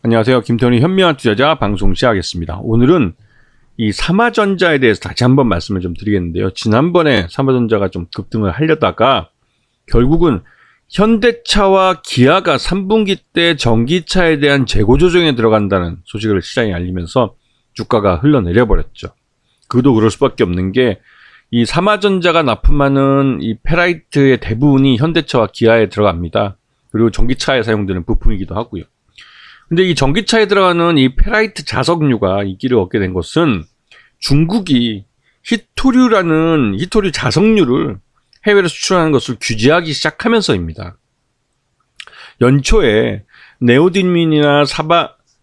안녕하세요. 김태훈의 현명한 투자자 방송 시작하겠습니다. 오늘은 이 삼화전자에 대해서 다시 한번 말씀을 좀 드리겠는데요. 지난번에 삼화전자가 좀 급등을 하려다가 결국은 현대차와 기아가 3분기 때 전기차에 대한 재고 조정에 들어간다는 소식을 시장에 알리면서 주가가 흘러내려 버렸죠. 그도 그럴 수밖에 없는 게 이 삼화전자가 납품하는 이 페라이트의 대부분이 현대차와 기아에 들어갑니다. 그리고 전기차에 사용되는 부품이기도 하고요. 근데 이 전기차에 들어가는 이 페라이트 자석류가 인기를 얻게 된 것은 중국이 히토류라는 히토류 자석류를 해외로 수출하는 것을 규제하기 시작하면서입니다. 연초에 네오딘민이나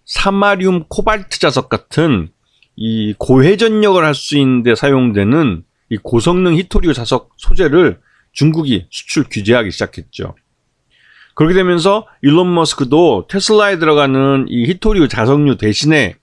사마륨 코발트 자석 같은 이 고회전력을 할 수 있는 데 사용되는 이 고성능 히토류 자석 소재를 중국이 수출 규제하기 시작했죠. 그렇게 되면서 일론 머스크도 테슬라에 들어가는 이 히토류 자석류 대신에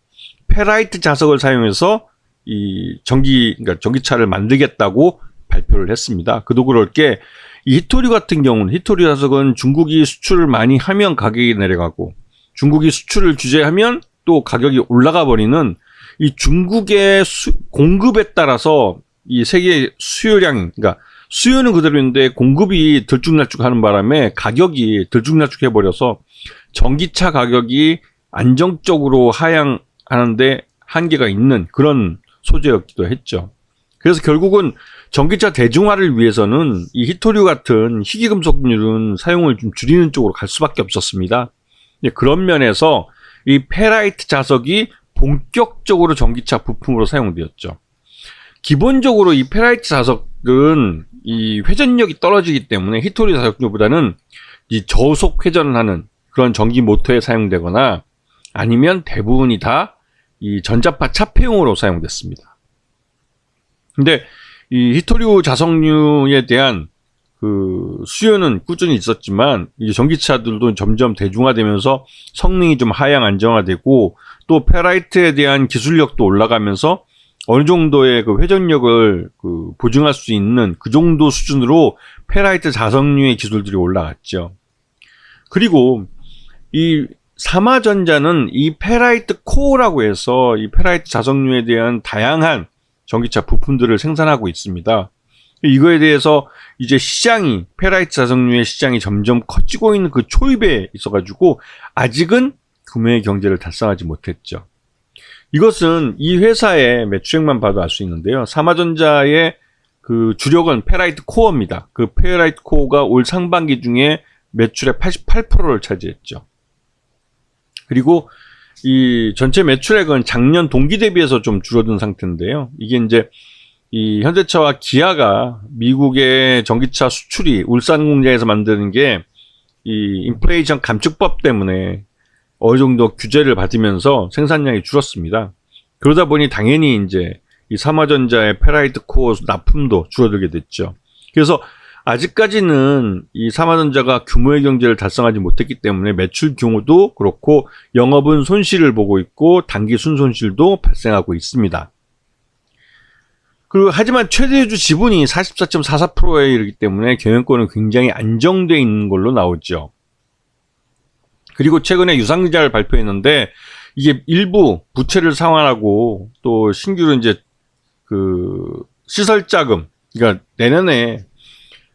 페라이트 자석을 사용해서 이 그러니까 전기차를 만들겠다고 발표를 했습니다. 그도 그럴 게 이 히토류 같은 경우는 히토류 자석은 중국이 수출을 많이 하면 가격이 내려가고 중국이 수출을 규제하면 또 가격이 올라가 버리는 이 중국의 공급에 따라서 이 세계 수요량, 그러니까 수요는 그대로인데 공급이 들쭉날쭉하는 바람에 가격이 들쭉날쭉해버려서 전기차 가격이 안정적으로 하향하는데 한계가 있는 그런 소재였기도 했죠. 그래서 결국은 전기차 대중화를 위해서는 이 히토류 같은 희귀금속류는 사용을 좀 줄이는 쪽으로 갈 수밖에 없었습니다. 그런 면에서 이 페라이트 자석이 본격적으로 전기차 부품으로 사용되었죠. 기본적으로 이 페라이트 자석은 이 회전력이 떨어지기 때문에 히토류 자석류보다는 이 저속 회전을 하는 그런 전기 모터에 사용되거나 아니면 대부분이 다 이 전자파 차폐용으로 사용됐습니다. 근데 이 히토류 자석류에 대한 그 수요는 꾸준히 있었지만 이 전기차들도 점점 대중화되면서 성능이 좀 하향 안정화되고 또 페라이트에 대한 기술력도 올라가면서 어느 정도의 그 회전력을 보증할 수 있는 그 정도 수준으로 페라이트 자석류의 기술들이 올라갔죠. 그리고 이 삼화전자는 이 페라이트 코어라고 해서 이 페라이트 자석류에 대한 다양한 전기차 부품들을 생산하고 있습니다. 이거에 대해서 이제 시장이 페라이트 자석류의 시장이 점점 커지고 있는 그 초입에 있어가지고 아직은 구매의 경제를 달성하지 못했죠. 이것은 이 회사의 매출액만 봐도 알 수 있는데요. 삼화전자의 그 주력은 페라이트 코어입니다. 그 페라이트 코어가 올 상반기 중에 매출의 88%를 차지했죠. 그리고 이 전체 매출액은 작년 동기 대비해서 좀 줄어든 상태인데요. 이게 이제 이 현대차와 기아가 미국의 전기차 수출이 울산 공장에서 만드는 게 이 인플레이션 감축법 때문에 어느 정도 규제를 받으면서 생산량이 줄었습니다. 그러다 보니 당연히 이제 이 삼화전자의 페라이트 코어 납품도 줄어들게 됐죠. 그래서 아직까지는 이 삼화전자가 규모의 경제를 달성하지 못했기 때문에 매출 규모도 그렇고 영업은 손실을 보고 있고 단기 순손실도 발생하고 있습니다. 그리고 하지만 최대주 지분이 44.44%에 이르기 때문에 경영권은 굉장히 안정되어 있는 걸로 나오죠. 그리고 최근에 유상증자를 발표했는데 이게 일부 부채를 상환하고 또 신규로 이제 그 시설 자금, 그러니까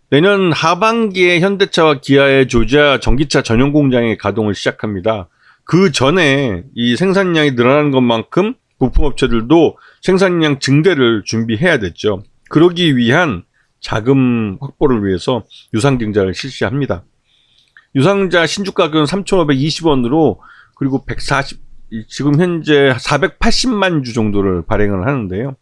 내년 하반기에 현대차와 기아의 조지아 전기차 전용 공장의 가동을 시작합니다. 그 전에 이 생산량이 늘어나는 것만큼 부품업체들도 생산량 증대를 준비해야 됐죠. 그러기 위한 자금 확보를 위해서 유상증자를 실시합니다. 유상증자 신주가격은 3,520원으로 그리고 지금 현재 480만 주 정도를 발행을 하는데요.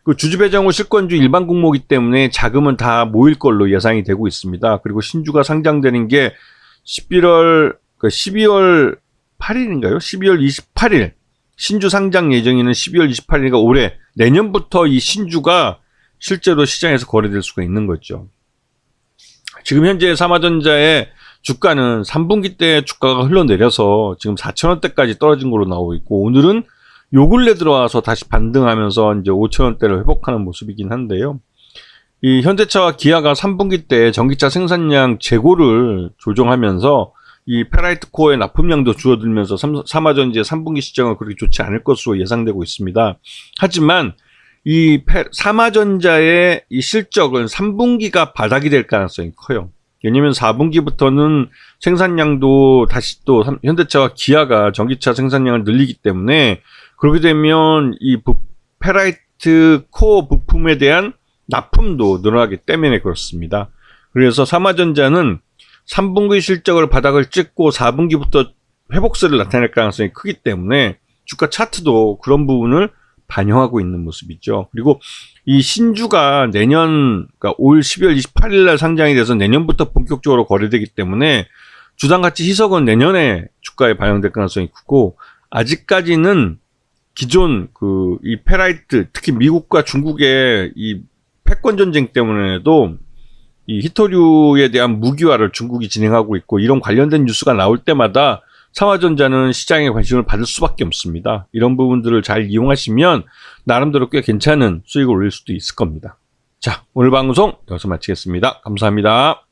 그 주주배정 후 실권주 일반 공모이기 때문에 자금은 다 모일 걸로 예상이 되고 있습니다. 그리고 신주가 상장되는 게 12월 8일인가요? 12월 28일. 신주 상장 예정일은 12월 28일이니까 올해 내년부터 이 신주가 실제로 시장에서 거래될 수가 있는 거죠. 지금 현재 삼화전자의 주가는 3분기 때 주가가 흘러내려서 지금 4,000원대까지 떨어진 걸로 나오고 있고 오늘은 요 근래 들어와서 다시 반등하면서 이제 5,000원대를 회복하는 모습이긴 한데요. 이 현대차와 기아가 3분기 때 전기차 생산량 재고를 조정하면서 이 페라이트 코어의 납품량도 줄어들면서 삼화전지의 3분기 시장은 그렇게 좋지 않을 것으로 예상되고 있습니다. 하지만 이 삼화전자의 이 실적은 3분기가 바닥이 될 가능성이 커요. 왜냐면 4분기부터는 생산량도 다시 또 현대차와 기아가 전기차 생산량을 늘리기 때문에 그렇게 되면 이 페라이트 코어 부품에 대한 납품도 늘어나기 때문에 그렇습니다. 그래서 삼화전자는 3분기 실적을 바닥을 찍고 4분기부터 회복세를 나타낼 가능성이 크기 때문에 주가 차트도 그런 부분을 반영하고 있는 모습이죠. 그리고 이 신주가 내년, 그러니까 올 12월 28일 날 상장이 돼서 내년부터 본격적으로 거래되기 때문에 주당가치 희석은 내년에 주가에 반영될 가능성이 크고, 아직까지는 기존 이 페라이트, 특히 미국과 중국의 이 패권 전쟁 때문에도 이 히토류에 대한 무기화를 중국이 진행하고 있고, 이런 관련된 뉴스가 나올 때마다 삼화전자는 시장에 관심을 받을 수밖에 없습니다. 이런 부분들을 잘 이용하시면 나름대로 꽤 괜찮은 수익을 올릴 수도 있을 겁니다. 자, 오늘 방송 여기서 마치겠습니다. 감사합니다.